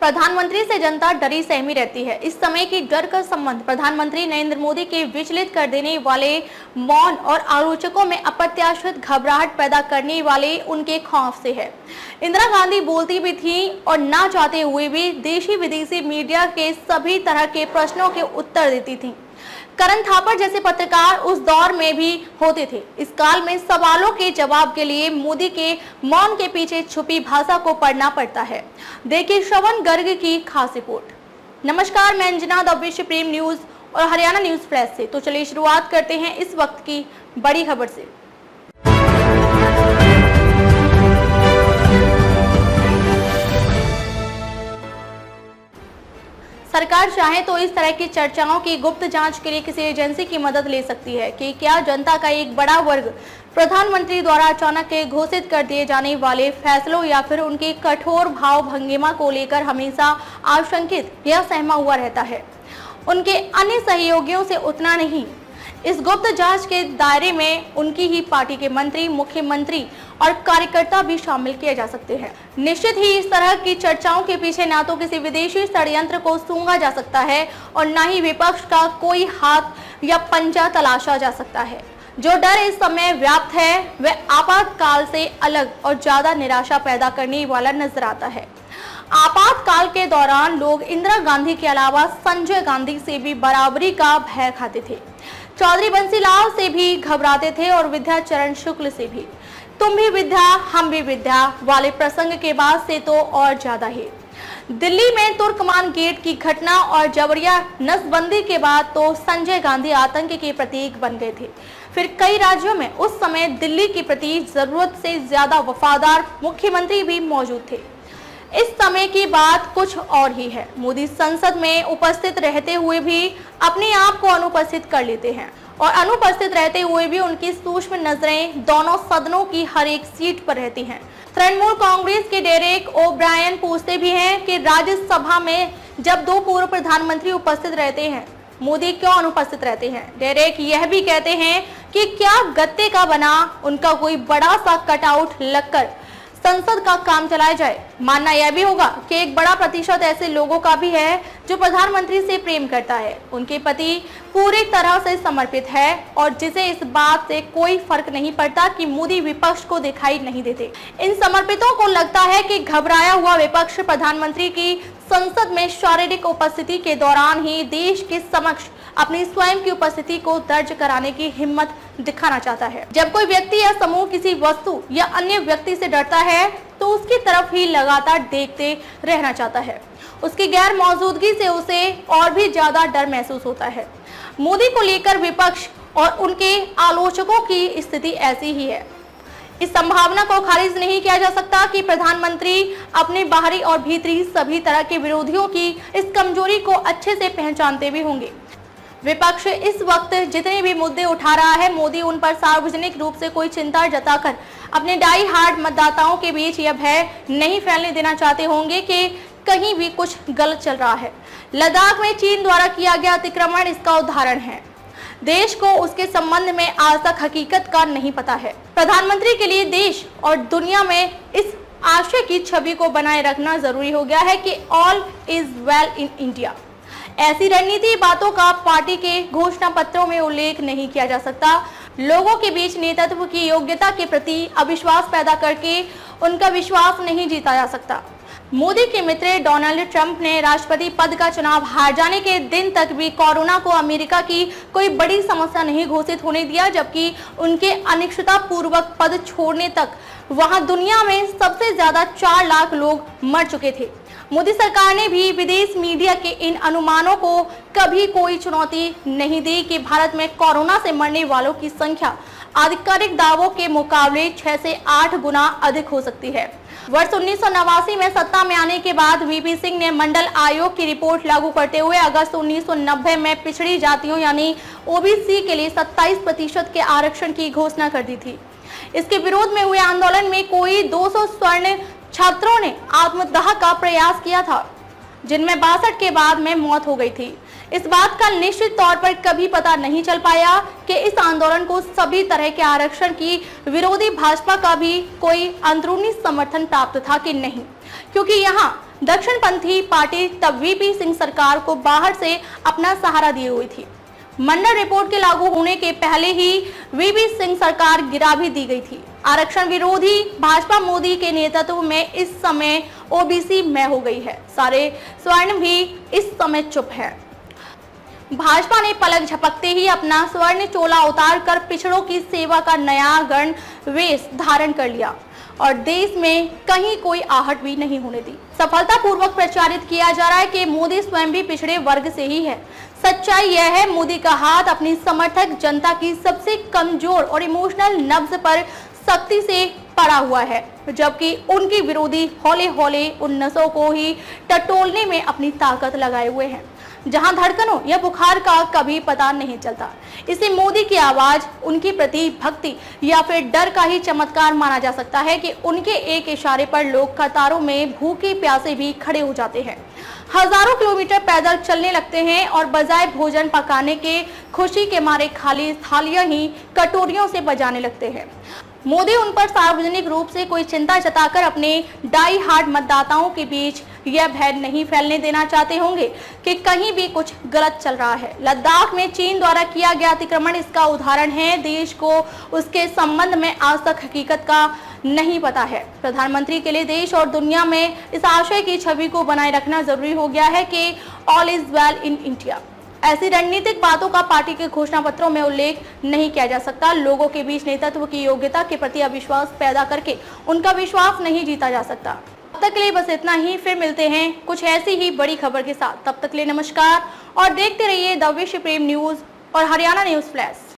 प्रधानमंत्री से जनता डरी सहमी रहती है। इस समय की डर का संबंध प्रधानमंत्री नरेंद्र मोदी के विचलित कर देने वाले मौन और आलोचकों में अप्रत्याशित घबराहट पैदा करने वाले उनके खौफ से है। इंदिरा गांधी बोलती भी थी और ना चाहते हुए भी देशी विदेशी मीडिया के सभी तरह के प्रश्नों के उत्तर देती थी। करण थापड़ जैसे पत्रकार उस दौर में भी होते थे। इस काल में सवालों के जवाब के लिए मोदी के मौन के पीछे छुपी भाषा को पढ़ना पड़ता है। देखिए श्रवण गर्ग की खास रिपोर्ट। नमस्कार, मैं अंजना द विश्व प्रेम न्यूज और हरियाणा न्यूज फ्लैश से। तो चलिए शुरुआत करते हैं इस वक्त की बड़ी खबर से। सरकार चाहे तो इस तरह की चर्चाओं की गुप्त जांच के लिए किसी एजेंसी की मदद ले सकती है कि क्या जनता का एक बड़ा वर्ग प्रधानमंत्री द्वारा अचानक के घोषित कर दिए जाने वाले फैसलों या फिर उनकी कठोर भाव भंगिमा को लेकर हमेशा आशंकित या सहमा हुआ रहता है। उनके अन्य सहयोगियों से उतना नहीं। इस गुप्त जांच के दायरे में उनकी ही पार्टी के मंत्री, मुख्यमंत्री और कार्यकर्ता भी शामिल किए जा सकते हैं। निश्चित ही इस तरह की चर्चाओं के पीछे ना तो किसी विदेशी षड्यंत्र को सूंघा जा सकता है और ना ही विपक्ष का कोई हाथ या पंजा तलाशा जा सकता है। जो डर इस समय व्याप्त है वह आपातकाल से अलग और ज्यादा निराशा पैदा करने वाला नजर आता है। आपातकाल के दौरान लोग इंदिरा गांधी के अलावा संजय गांधी से भी बराबरी का भय खाते थे, चौधरी बंसीलाल से भी घबराते थे और विद्याचरण शुक्ल से भी। तुम भी विद्या हम भी विद्या वाले प्रसंग के बाद से तो और ज्यादा ही। दिल्ली में तुर्कमान गेट की घटना और जबरिया नसबंदी के बाद तो संजय गांधी आतंक के प्रतीक बन गए थे। फिर कई राज्यों में उस समय दिल्ली के प्रति जरूरत से ज्यादा वफादार मुख्यमंत्री भी मौजूद थे। इस समय की बात कुछ और ही है। मोदी संसद में उपस्थित रहते हुए भी अपने आप को अनुपस्थित कर लेते हैं और अनुपस्थित रहते हुए भी उनकी सूक्ष्म नजरें दोनों सदनों की हर एक सीट पर रहती हैं। तृणमूल कांग्रेस के डेरेक ओब्रायन पूछते भी हैं कि राज्यसभा में जब दो पूर्व प्रधानमंत्री उपस्थित रहते हैं, मोदी क्यों अनुपस्थित रहते हैं। डेरेक यह भी कहते हैं कि क्या गत्ते का बना उनका कोई बड़ा सा कटआउट लगकर संसद का काम चलाया जाए। मानना यह भी होगा कि एक बड़ा प्रतिशत ऐसे लोगों का भी है जो प्रधानमंत्री से प्रेम करता है, उनके प्रति पूरी तरह से समर्पित है और जिसे इस बात से कोई फर्क नहीं पड़ता कि मोदी विपक्ष को दिखाई नहीं देते। इन समर्पितों को लगता है कि घबराया हुआ विपक्ष प्रधानमंत्री की संसद में शारीरिक उपस्थिति के दौरान ही देश के समक्ष अपनी स्वयं की उपस्थिति को दर्ज कराने की हिम्मत दिखाना चाहता है। जब कोई व्यक्ति या समूह किसी वस्तु या अन्य व्यक्ति से डरता है तो उसकी तरफ ही लगातार देखते रहना चाहता है। उसकी गैर मौजूदगी से उसे और भी ज्यादा डर महसूस होता है। मोदी को लेकर विपक्ष और उनके आलोचकों की स्थिति ऐसी ही है। इस संभावना को खारिज नहीं किया जा सकता कि प्रधानमंत्री अपने बाहरी और भीतरी सभी तरह के विरोधियों की इस कमजोरी को अच्छे से पहचानते भी होंगे। विपक्ष इस वक्त जितने भी मुद्दे उठा रहा है, मोदी उन पर सार्वजनिक रूप से कोई चिंता जताकर अपने डाई हार्ड मतदाताओं के बीच यह भय नहीं फैलने देना चाहते होंगे कि कहीं भी कुछ गलत चल रहा है। लद्दाख में चीन द्वारा किया गया अतिक्रमण इसका उदाहरण है। देश को उसके संबंध में आज तक हकीकत का नहीं पता है। प्रधानमंत्री के लिए देश और दुनिया में इस आशय की छवि को बनाए रखना जरूरी हो गया है कि all is well in India. ऐसी रणनीति बातों का पार्टी के घोषणा पत्रों में उल्लेख नहीं किया जा सकता। लोगों के बीच नेतृत्व की योग्यता के प्रति अविश्वास पैदा करके उनका विश्वास नहीं जीता जा सकता। मोदी के मित्र डोनाल्ड ट्रंप ने राष्ट्रपति पद का चुनाव हार जाने के दिन तक भी कोरोना को अमेरिका की कोई बड़ी समस्या नहीं घोषित होने दिया, जबकि उनके अनिश्चितता पूर्वक पद छोड़ने तक वहां दुनिया में सबसे ज्यादा 4 लाख लोग मर चुके थे। मोदी सरकार ने भी विदेश मीडिया के इन अनुमानों को कभी कोई चुनौती नहीं दी कि भारत में कोरोना से मरने वालों की संख्या आधिकारिक दावों के मुकाबले 6 से 8 गुना अधिक हो सकती है। वर्ष 1989 में सत्ता में आने के बाद वीपी सिंह ने मंडल आयोग की रिपोर्ट लागू करते हुए अगस्त 1990 में पिछड़ी जातियों यानी ओबीसी के लिए 27% के आरक्षण की घोषणा कर दी थी। इसके विरोध में हुए आंदोलन में कोई 200 स्वर्ण छात्रों ने आत्मदाह का प्रयास किया था, जिनमें 62 के बाद में मौत हो गई थी। इस बात का निश्चित तौर पर कभी पता नहीं चल पाया कि इस आंदोलन को सभी तरह के आरक्षण की विरोधी भाजपा का भी कोई अंदरूनी समर्थन प्राप्त था कि नहीं। क्योंकि यहाँ दक्षिणपंथी पार्टी तब वीपी सिंह सरकार को बाहर से अपना सहारा दिए हुई थी। मंडल रिपोर्ट के लागू होने के पहले ही वीपी सिंह सरकार गिरा भी दी गई थी। आरक्षण विरोधी भाजपा मोदी के नेतृत्व में इस समय ओबीसी में हो गई है। सारे स्वर्ण भी इस समय चुप है। भाजपा ने पलक झपकते ही अपना स्वर्ण चोला उतार कर पिछड़ों की सेवा का नया गण वेश धारण कर लिया और देश में कहीं कोई आहट भी नहीं होने दी। सफलतापूर्वक प्रचारित किया जा रहा है कि मोदी स्वयं भी पिछड़े वर्ग से ही है। सच्चाई यह है, मोदी का हाथ अपनी समर्थक जनता की सबसे कमजोर और इमोशनल नब्ज पर सख्ती से पड़ा हुआ है, जबकि उनके विरोधी हौले हौले उन नसों को ही टटोलने में अपनी ताकत लगाए हुए हैं, जहां धड़कनों या बुखार का कभी पता नहीं चलता। इसे मोदी की आवाज, उनकी प्रति भक्ति या फिर डर का ही चमत्कार माना जा सकता है कि उनके एक इशारे पर लोग कतारों में भूखे प्यासे भी खड़े हो जाते हैं, हजारों किलोमीटर पैदल चलने लगते हैं और बजाय भोजन पकाने के खुशी के मारे खाली थालियां ही कटोरियों से बजाने लगते हैं। मोदी उन पर सार्वजनिक रूप से कोई चिंता जताकर अपने डाई हार्ड मतदाताओं के बीच यह भय नहीं फैलने देना चाहते होंगे कि कहीं भी कुछ गलत चल रहा है। लद्दाख में चीन द्वारा किया गया अतिक्रमण इसका उदाहरण है। देश को उसके संबंध में आज तक हकीकत का नहीं पता है। प्रधानमंत्री के लिए देश और दुनिया में इस आशय की छवि को बनाए रखना जरूरी हो गया है कि all is well in India. ऐसी रणनीतिक बातों का पार्टी के घोषणा पत्रों में उल्लेख नहीं किया जा सकता। लोगों के बीच नेतृत्व की योग्यता के प्रति अविश्वास पैदा करके उनका विश्वास नहीं जीता जा सकता। अब तक के लिए बस इतना ही, फिर मिलते हैं कुछ ऐसी ही बड़ी खबर के साथ। तब तक के लिए नमस्कार और देखते रहिए द विश्व प्रेम न्यूज और हरियाणा न्यूज फ्लैश।